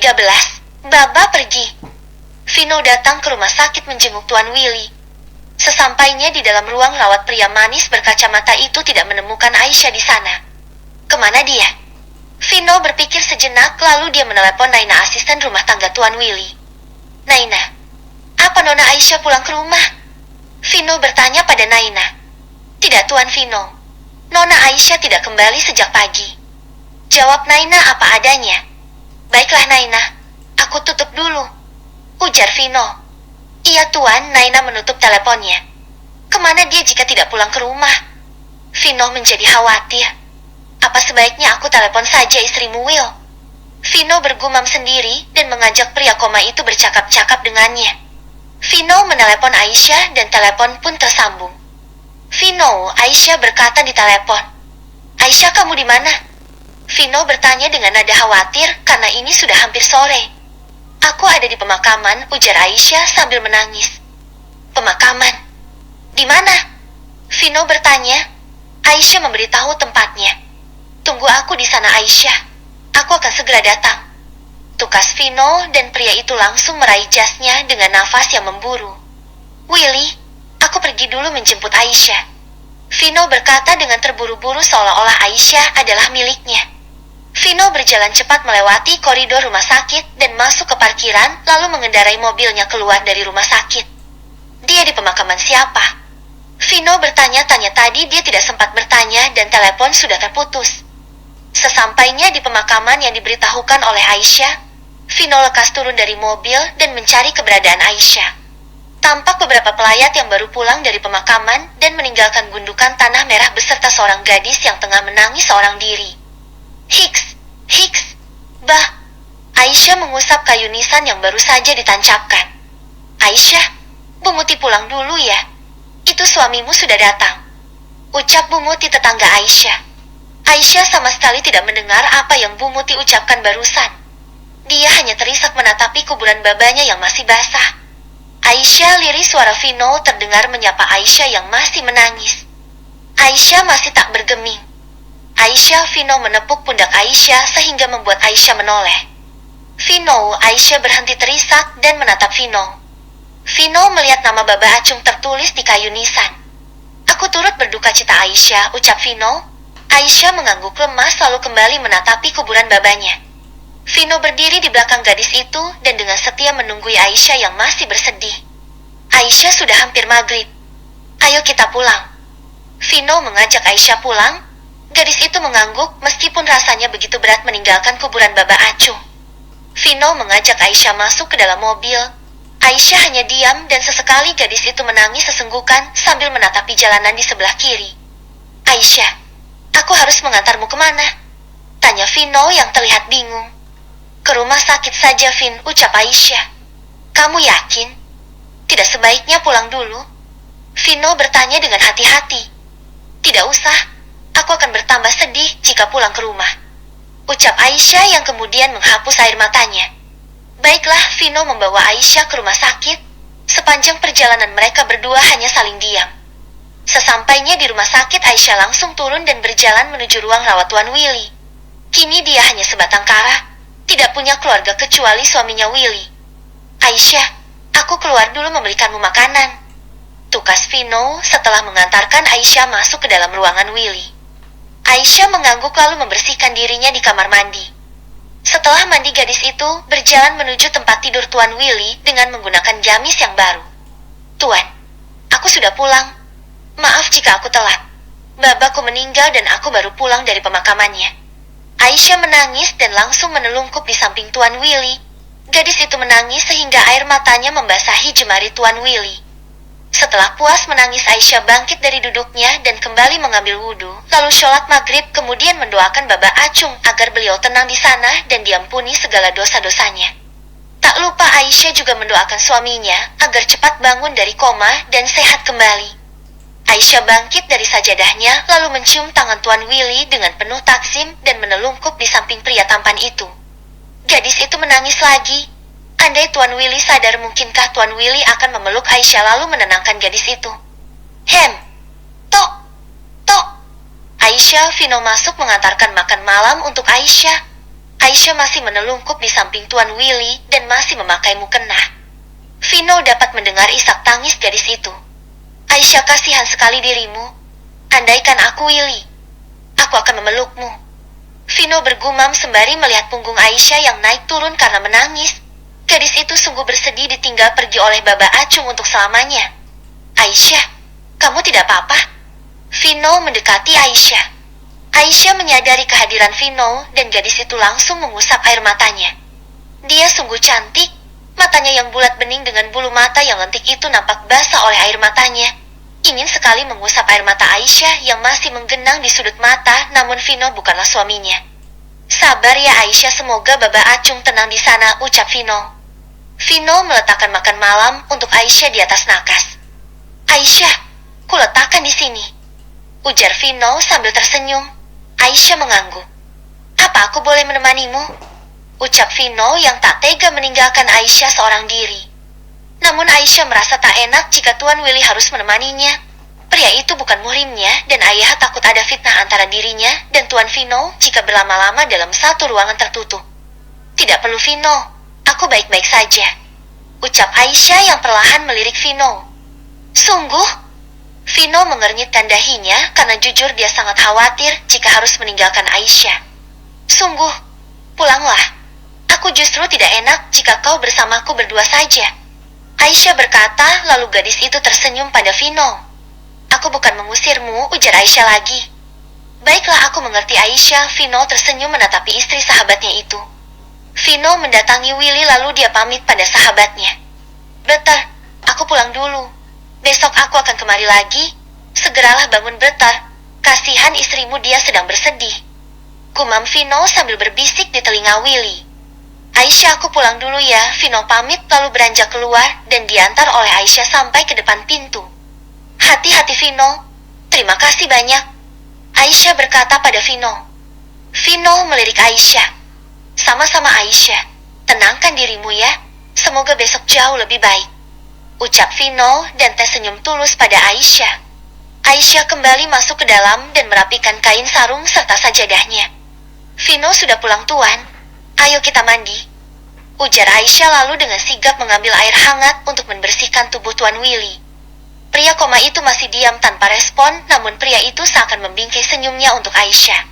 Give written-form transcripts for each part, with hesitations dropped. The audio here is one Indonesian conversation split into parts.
13. Baba pergi. Vino datang ke rumah sakit menjenguk Tuan Willy. Sesampainya di dalam ruang rawat, pria manis berkacamata itu tidak menemukan Aisyah di sana. Kemana dia? Vino berpikir sejenak, lalu dia menelepon Naina, asisten rumah tangga Tuan Willy. Naina, apa Nona Aisyah pulang ke rumah? Vino bertanya pada Naina. Tidak Tuan Vino, Nona Aisyah tidak kembali sejak pagi. Jawab Naina apa adanya. Baiklah Naina, aku tutup dulu, ujar Vino. Iya Tuan. Naina menutup teleponnya. Kemana dia jika tidak pulang ke rumah? Vino menjadi khawatir. Apa sebaiknya aku telepon saja istrimu Will? Vino bergumam sendiri dan mengajak pria koma itu bercakap-cakap dengannya. Vino menelepon Aisyah dan telepon pun tersambung. Vino, Aisyah berkata di telepon. Aisyah, kamu di mana? Vino bertanya dengan nada khawatir karena ini sudah hampir sore. Aku ada di pemakaman, ujar Aisyah sambil menangis. Pemakaman? Di mana? Vino bertanya. Aisyah memberitahu tempatnya. Tunggu aku di sana Aisyah. Aku akan segera datang. Tukas Vino dan pria itu langsung meraih jasnya dengan nafas yang memburu. Willy, aku pergi dulu menjemput Aisyah. Vino berkata dengan terburu-buru seolah-olah Aisyah adalah miliknya. Vino berjalan cepat melewati koridor rumah sakit dan masuk ke parkiran, lalu mengendarai mobilnya keluar dari rumah sakit. Dia di pemakaman siapa? Vino bertanya-tanya tadi, dia tidak sempat bertanya dan telepon sudah terputus. Sesampainya di pemakaman yang diberitahukan oleh Aisyah, Vino lekas turun dari mobil dan mencari keberadaan Aisyah. Tampak beberapa pelayat yang baru pulang dari pemakaman dan meninggalkan gundukan tanah merah beserta seorang gadis yang tengah menangis seorang diri. Hiks, bah. Aisyah mengusap kayu nisan yang baru saja ditancapkan. Aisyah, Bu Muti pulang dulu ya. Itu suamimu sudah datang, ucap Bu Muti tetangga Aisyah. Aisyah sama sekali tidak mendengar apa yang Bu Muti ucapkan barusan. Dia hanya terisak menatapi kuburan babanya yang masih basah. Aisyah, lirih suara Vino terdengar menyapa Aisyah yang masih menangis. Aisyah masih tak bergeming. Aisyah, Vino menepuk pundak Aisyah sehingga membuat Aisyah menoleh. Vino, Aisyah berhenti terisak dan menatap Vino. Vino melihat nama Baba Acung tertulis di kayu nisan. Aku turut berduka cita Aisyah, ucap Vino. Aisyah mengangguk lemas lalu kembali menatapi kuburan babanya. Vino berdiri di belakang gadis itu dan dengan setia menunggui Aisyah yang masih bersedih. Aisyah, sudah hampir maghrib. Ayo kita pulang. Vino mengajak Aisyah pulang. Gadis itu mengangguk meskipun rasanya begitu berat meninggalkan kuburan Baba Acung. Vino mengajak Aisyah masuk ke dalam mobil. Aisyah hanya diam dan sesekali gadis itu menangis sesenggukan sambil menatapi jalanan di sebelah kiri. Aisyah, aku harus mengantarmu kemana? Tanya Vino yang terlihat bingung. Ke rumah sakit saja Vin, ucap Aisyah. Kamu yakin? Tidak sebaiknya pulang dulu? Vino bertanya dengan hati-hati. Tidak usah. Aku akan bertambah sedih jika pulang ke rumah, ucap Aisyah yang kemudian menghapus air matanya. Baiklah, Vino membawa Aisyah ke rumah sakit. Sepanjang perjalanan mereka berdua hanya saling diam. Sesampainya di rumah sakit, Aisyah langsung turun dan berjalan menuju ruang rawat Tuan Willy. Kini dia hanya sebatang kara, tidak punya keluarga kecuali suaminya Willy. Aisyah, aku keluar dulu memberikanmu makanan, tukas Vino setelah mengantarkan Aisyah masuk ke dalam ruangan Willy. Aisyah mengangguk lalu membersihkan dirinya di kamar mandi. Setelah mandi, gadis itu berjalan menuju tempat tidur Tuan Willy dengan menggunakan gamis yang baru. Tuan, aku sudah pulang. Maaf jika aku telat. Babaku meninggal dan aku baru pulang dari pemakamannya. Aisyah menangis dan langsung menelungkup di samping Tuan Willy. Gadis itu menangis sehingga air matanya membasahi jemari Tuan Willy. Setelah puas menangis, Aisyah bangkit dari duduknya dan kembali mengambil wudhu, lalu sholat maghrib, kemudian mendoakan Baba Acung agar beliau tenang di sana dan diampuni segala dosa-dosanya. Tak lupa Aisyah juga mendoakan suaminya agar cepat bangun dari koma dan sehat kembali. Aisyah bangkit dari sajadahnya lalu mencium tangan Tuan Willy dengan penuh takzim dan menelungkup di samping pria tampan itu. Gadis itu menangis lagi. Andai Tuan Willy sadar, mungkinkah Tuan Willy akan memeluk Aisyah lalu menenangkan gadis itu? Tok. Aisyah, Vino masuk mengantarkan makan malam untuk Aisyah. Aisyah masih menelungkup di samping Tuan Willy dan masih memakai mukena. Vino dapat mendengar isak tangis gadis itu. Aisyah, kasihan sekali dirimu. Andaikan aku Willy, aku akan memelukmu. Vino bergumam sembari melihat punggung Aisyah yang naik turun karena menangis. Gadis itu sungguh bersedih ditinggal pergi oleh Baba Acung untuk selamanya. Aisyah, kamu tidak apa-apa? Vino mendekati Aisyah. Aisyah menyadari kehadiran Vino dan gadis itu langsung mengusap air matanya. Dia sungguh cantik, matanya yang bulat bening dengan bulu mata yang lentik itu nampak basah oleh air matanya. Ingin sekali mengusap air mata Aisyah yang masih menggenang di sudut mata, namun Vino bukanlah suaminya. Sabar ya Aisyah, semoga Baba Acung tenang di sana, ucap Vino. Vino meletakkan makan malam untuk Aisyah di atas nakas. Aisyah, kuletakkan di sini, ujar Vino sambil tersenyum. Aisyah mengangguk. Apa aku boleh menemanimu? Ucap Vino yang tak tega meninggalkan Aisyah seorang diri. Namun Aisyah merasa tak enak jika Tuan Willy harus menemaninya. Pria itu bukan muhrimnya dan ayah takut ada fitnah antara dirinya dan Tuan Vino jika berlama-lama dalam satu ruangan tertutup. Tidak perlu Vino, aku baik-baik saja, ucap Aisyah yang perlahan melirik Vino. Sungguh? Vino mengernyitkan dahinya karena jujur dia sangat khawatir jika harus meninggalkan Aisyah. Sungguh, pulanglah. Aku justru tidak enak jika kau bersamaku berdua saja, Aisyah berkata, lalu gadis itu tersenyum pada Vino. Aku bukan mengusirmu, ujar Aisyah lagi. Baiklah, aku mengerti Aisyah. Vino tersenyum menatapi istri sahabatnya itu. Vino mendatangi Willy lalu dia pamit pada sahabatnya. Brother, aku pulang dulu. Besok aku akan kemari lagi. Segeralah bangun, brother. Kasihan istrimu, dia sedang bersedih, gumam Vino sambil berbisik di telinga Willy. Aisyah, aku pulang dulu ya. Vino pamit lalu beranjak keluar dan diantar oleh Aisyah sampai ke depan pintu. Hati-hati Vino. Terima kasih banyak, Aisyah berkata pada Vino. Vino melirik Aisyah. Sama-sama Aisyah. Tenangkan dirimu ya. Semoga besok jauh lebih baik, ucap Vino dan tersenyum tulus pada Aisyah. Aisyah kembali masuk ke dalam dan merapikan kain sarung serta sajadahnya. Vino sudah pulang tuan. Ayo kita mandi, ujar Aisyah lalu dengan sigap mengambil air hangat untuk membersihkan tubuh Tuan Willy. Pria koma itu masih diam tanpa respon, namun pria itu seakan membingkai senyumnya untuk Aisyah.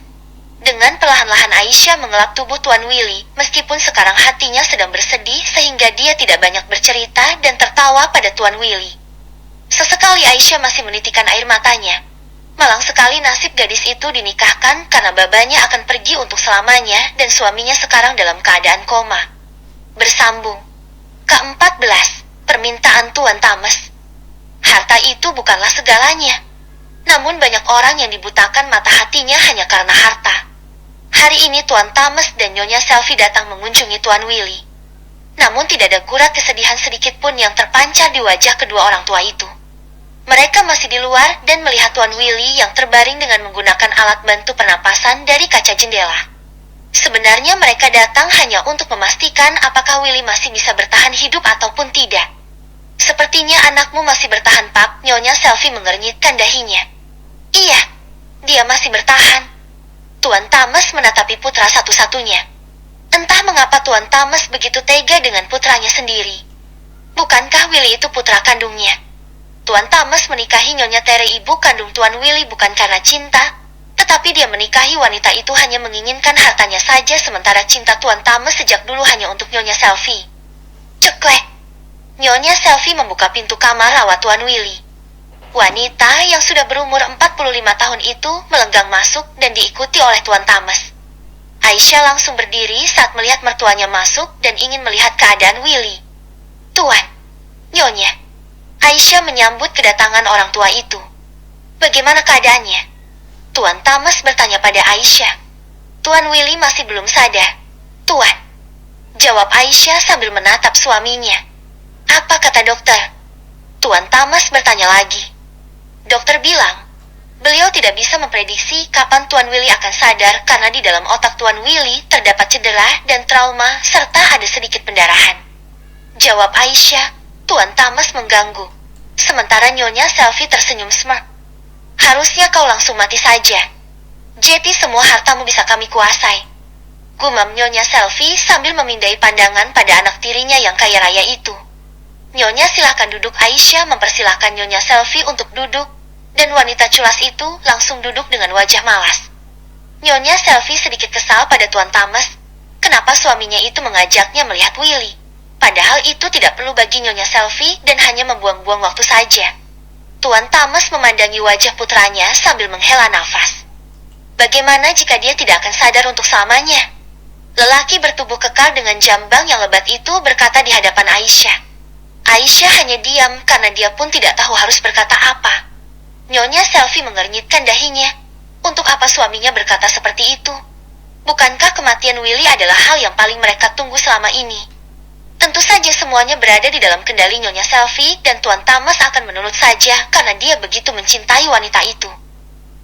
Dengan perlahan-lahan Aisyah mengelap tubuh Tuan Willy, meskipun sekarang hatinya sedang bersedih sehingga dia tidak banyak bercerita dan tertawa pada Tuan Willy. Sesekali Aisyah masih menitikkan air matanya. Malang sekali nasib gadis itu dinikahkan karena babanya akan pergi untuk selamanya dan suaminya sekarang dalam keadaan koma. Bersambung. Ke-14. Permintaan Tuan Tames. Harta itu bukanlah segalanya. Namun banyak orang yang dibutakan mata hatinya hanya karena harta. Hari ini Tuan Tames dan Nyonya Selvi datang mengunjungi Tuan Willy. Namun tidak ada gurat kesedihan sedikit pun yang terpancar di wajah kedua orang tua itu. Mereka masih di luar dan melihat Tuan Willy yang terbaring dengan menggunakan alat bantu pernapasan dari kaca jendela. Sebenarnya mereka datang hanya untuk memastikan apakah Willy masih bisa bertahan hidup ataupun tidak. Sepertinya anakmu masih bertahan, Pak. Nyonya Selvi mengernyitkan dahinya. Iya, dia masih bertahan. Tuan Tames menatapi putra satu-satunya. Entah mengapa Tuan Tames begitu tega dengan putranya sendiri. Bukankah Willy itu putra kandungnya? Tuan Tames menikahi Nyonya Tere, ibu kandung Tuan Willy, bukan karena cinta, tetapi dia menikahi wanita itu hanya menginginkan hartanya saja, sementara cinta Tuan Tames sejak dulu hanya untuk Nyonya Selvi. Ceklek. Nyonya Selvi membuka pintu kamar rawat Tuan Willy. Wanita yang sudah berumur 45 tahun itu melenggang masuk dan diikuti oleh Tuan Tames. Aisyah langsung berdiri saat melihat mertuanya masuk dan ingin melihat keadaan Willy. Tuan, Nyonya. Aisyah menyambut kedatangan orang tua itu. Bagaimana keadaannya? Tuan Tames bertanya pada Aisyah. Tuan Willy masih belum sadar, Tuan, jawab Aisyah sambil menatap suaminya. Apa kata dokter? Tuan Tames bertanya lagi. Dokter bilang, beliau tidak bisa memprediksi kapan Tuan Willy akan sadar karena di dalam otak Tuan Willy terdapat cedera dan trauma serta ada sedikit pendarahan, jawab Aisyah. Tuan Tames mengganggu. Sementara Nyonya Selvi tersenyum smirk. Harusnya kau langsung mati saja. Jadi semua hartamu bisa kami kuasai. gumam Nyonya Selfie sambil memindai pandangan pada anak tirinya yang kaya raya itu. Nyonya, silahkan duduk. Aisyah mempersilahkan Nyonya Selfie untuk duduk, dan wanita culas itu langsung duduk dengan wajah malas. Nyonya Selfie sedikit kesal pada Tuan Thomas. Kenapa suaminya itu mengajaknya melihat Willy? Padahal itu tidak perlu bagi Nyonya Selfie dan hanya membuang-buang waktu saja. Tuan Thomas memandangi wajah putranya sambil menghela nafas. Bagaimana jika dia tidak akan sadar untuk selamanya? Lelaki bertubuh kekal dengan jambang yang lebat itu berkata di hadapan Aisyah. Aisyah hanya diam karena dia pun tidak tahu harus berkata apa. Nyonya Selfie mengernyitkan dahinya. Untuk apa suaminya berkata seperti itu? Bukankah kematian Willy adalah hal yang paling mereka tunggu selama ini? Tentu saja semuanya berada di dalam kendali Nyonya Selfie dan Tuan Thomas akan menurut saja karena dia begitu mencintai wanita itu.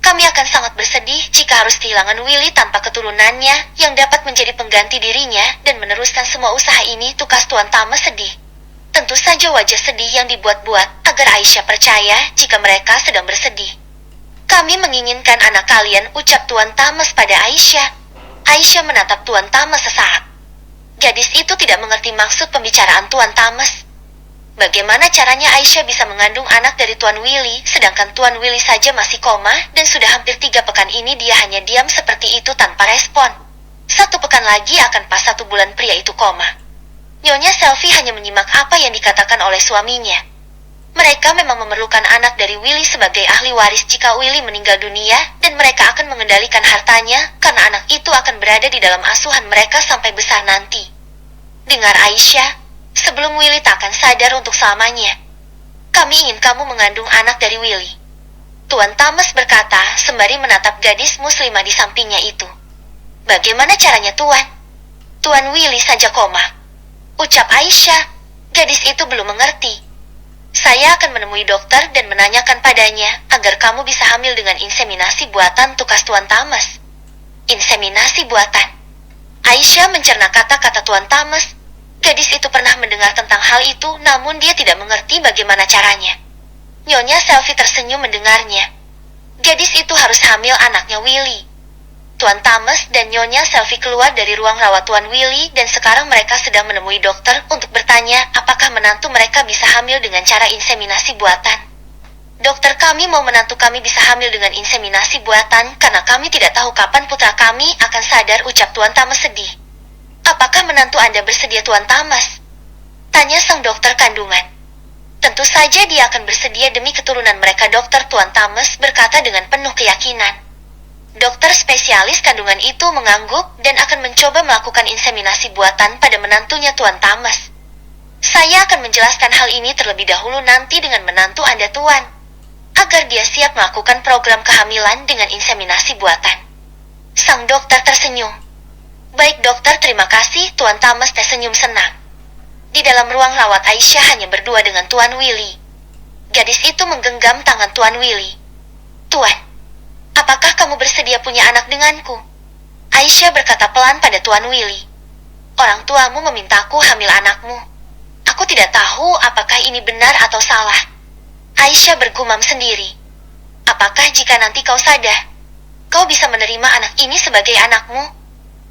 Kami akan sangat bersedih jika harus kehilangan Willy tanpa keturunannya yang dapat menjadi pengganti dirinya dan meneruskan semua usaha ini, tukas Tuan Thomas sedih. Tentu saja wajah sedih yang dibuat-buat agar Aisyah percaya jika mereka sedang bersedih. Kami menginginkan anak kalian, ucap Tuan Thomas pada Aisyah. Aisyah menatap Tuan Thomas sesaat. Gadis itu tidak mengerti maksud pembicaraan Tuan Thomas. Bagaimana caranya Aisyah bisa mengandung anak dari Tuan Willy, sedangkan Tuan Willy saja masih koma, dan sudah hampir 3 pekan ini dia hanya diam seperti itu tanpa respon. 1 pekan lagi akan pas 1 bulan pria itu koma. Nyonya Selfie hanya menyimak apa yang dikatakan oleh suaminya. Mereka memang memerlukan anak dari Willy sebagai ahli waris jika Willy meninggal dunia, dan mereka akan mengendalikan hartanya, karena anak itu akan berada di dalam asuhan mereka sampai besar nanti. Dengar Aisyah, sebelum Willy tak akan sadar untuk selamanya. Kami ingin kamu mengandung anak dari Willy. Tuan Thomas berkata sembari menatap gadis muslimah di sampingnya itu. Bagaimana caranya, Tuan? Tuan Willy saja koma, ucap Aisyah. Gadis itu belum mengerti. Saya akan menemui dokter dan menanyakan padanya agar kamu bisa hamil dengan inseminasi buatan, tukas Tuan Thomas. Inseminasi buatan. Aisyah mencerna kata-kata Tuan Thomas. Gadis itu pernah mendengar tentang hal itu, namun dia tidak mengerti bagaimana caranya. Nyonya Selfie tersenyum mendengarnya. Gadis itu harus hamil anaknya Willy. Tuan Thomas dan Nyonya Selfie keluar dari ruang rawat Tuan Willy dan sekarang mereka sedang menemui dokter untuk bertanya apakah menantu mereka bisa hamil dengan cara inseminasi buatan. Dokter, kami mau menantu kami bisa hamil dengan inseminasi buatan karena kami tidak tahu kapan putra kami akan sadar, ucap Tuan Thomas sedih. Apakah menantu Anda bersedia, Tuan Thomas? Tanya sang dokter kandungan. Tentu saja dia akan bersedia demi keturunan mereka, dokter, Tuan Thomas berkata dengan penuh keyakinan. Dokter spesialis kandungan itu mengangguk dan akan mencoba melakukan inseminasi buatan pada menantunya, Tuan Thomas. Saya akan menjelaskan hal ini terlebih dahulu nanti dengan menantu Anda, Tuan, agar dia siap melakukan program kehamilan dengan inseminasi buatan. Sang dokter tersenyum. Baik dokter, terima kasih, Tuan Thomas tersenyum senang. Di dalam ruang rawat Aisyah hanya berdua dengan Tuan Willy. Gadis itu menggenggam tangan Tuan Willy. Tuan, apakah kamu bersedia punya anak denganku? Aisyah berkata pelan pada Tuan Willy. Orang tuamu memintaku hamil anakmu. Aku tidak tahu apakah ini benar atau salah. Aisyah bergumam sendiri. Apakah jika nanti kau sadar, kau bisa menerima anak ini sebagai anakmu?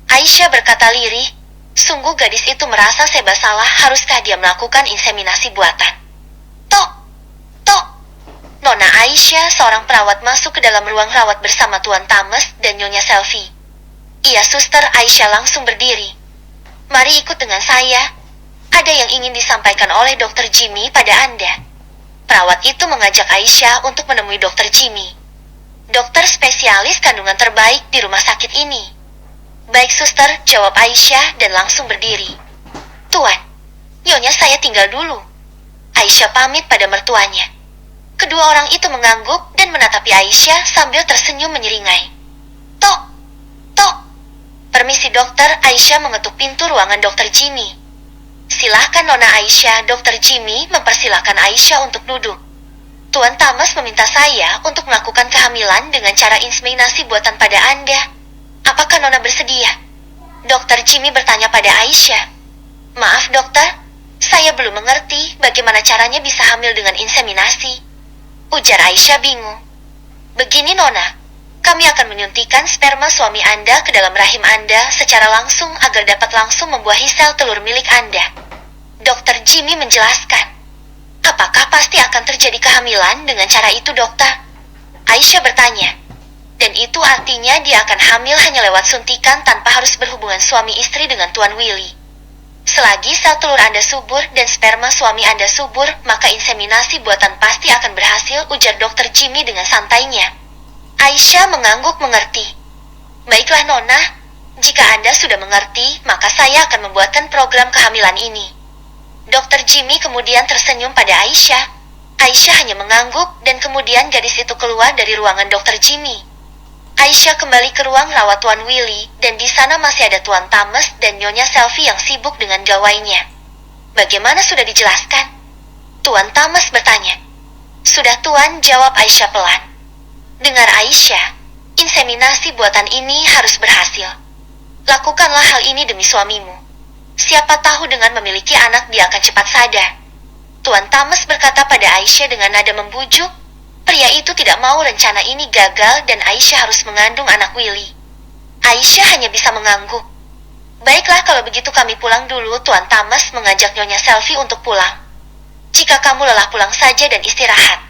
Aisyah berkata lirih. Sungguh gadis itu merasa serba salah, haruskah dia melakukan inseminasi buatan? Tok, tok. Nona Aisyah, seorang perawat, masuk ke dalam ruang rawat bersama Tuan Thomas dan Nyonya Selfie. Iya, suster. Aisyah langsung berdiri. Mari ikut dengan saya. Ada yang ingin disampaikan oleh Dr. Jimmy pada Anda. Perawat itu mengajak Aisyah untuk menemui Dr. Jimmy, dokter spesialis kandungan terbaik di rumah sakit ini. Baik, suster, jawab Aisyah dan langsung berdiri. Tuan, Nyonya saya tinggal dulu. Aisyah pamit pada mertuanya. Kedua orang itu mengangguk dan menatapi Aisyah sambil tersenyum menyeringai. Tok, tok. Permisi dokter. Aisyah mengetuk pintu ruangan Dr. Jimmy. Silahkan Nona Aisyah. Dr. Jimmy mempersilahkan Aisyah untuk duduk. Tuan Thomas meminta saya untuk melakukan kehamilan dengan cara inseminasi buatan pada Anda. Apakah Nona bersedia? Dr. Jimmy bertanya pada Aisyah. Maaf dokter, saya belum mengerti bagaimana caranya bisa hamil dengan inseminasi, ujar Aisyah bingung. Begini Nona, Kami akan menyuntikkan sperma suami Anda ke dalam rahim Anda secara langsung agar dapat langsung membuahi sel telur milik Anda. Dokter Jimmy menjelaskan. Apakah pasti akan terjadi kehamilan dengan cara itu, dokter? Aisyah bertanya. Dan itu artinya dia akan hamil hanya lewat suntikan tanpa harus berhubungan suami istri dengan Tuan Willy. Selagi sel telur Anda subur dan sperma suami Anda subur, maka inseminasi buatan pasti akan berhasil, ujar dokter Jimmy dengan santainya. Aisyah mengangguk mengerti. Baiklah Nona, jika Anda sudah mengerti, maka saya akan membuatkan program kehamilan ini. Dokter Jimmy kemudian tersenyum pada Aisyah. Aisyah hanya mengangguk dan kemudian gadis itu keluar dari ruangan dokter Jimmy. Aisyah kembali ke ruang rawat Tuan Willy dan di sana masih ada Tuan Thomas dan Nyonya Selfie yang sibuk dengan gawainya. Bagaimana sudah dijelaskan? Tuan Thomas bertanya. Sudah Tuan, jawab Aisyah pelan. Dengar Aisyah, inseminasi buatan ini harus berhasil. Lakukanlah hal ini demi suamimu. Siapa tahu dengan memiliki anak dia akan cepat sadar. Tuan Thomas berkata pada Aisyah dengan nada membujuk. Pria itu tidak mau rencana ini gagal dan Aisyah harus mengandung anak Willy. Aisyah hanya bisa mengangguk. Baiklah kalau begitu kami pulang dulu, Tuan Thomas mengajak Nyonya Selfie untuk pulang. Jika kamu lelah pulang saja dan istirahat.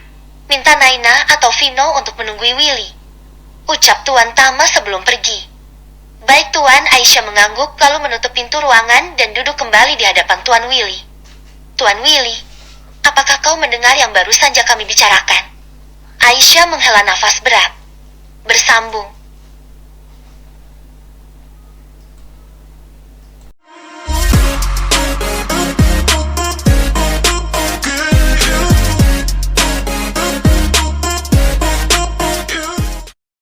Minta Naina atau Vino untuk menunggui Willy. Ucap Tuan Thomas sebelum pergi. Baik Tuan, Aisyah mengangguk lalu menutup pintu ruangan dan duduk kembali di hadapan Tuan Willy. Tuan Willy, apakah kau mendengar yang baru saja kami bicarakan? Aisyah menghela nafas berat. Bersambung.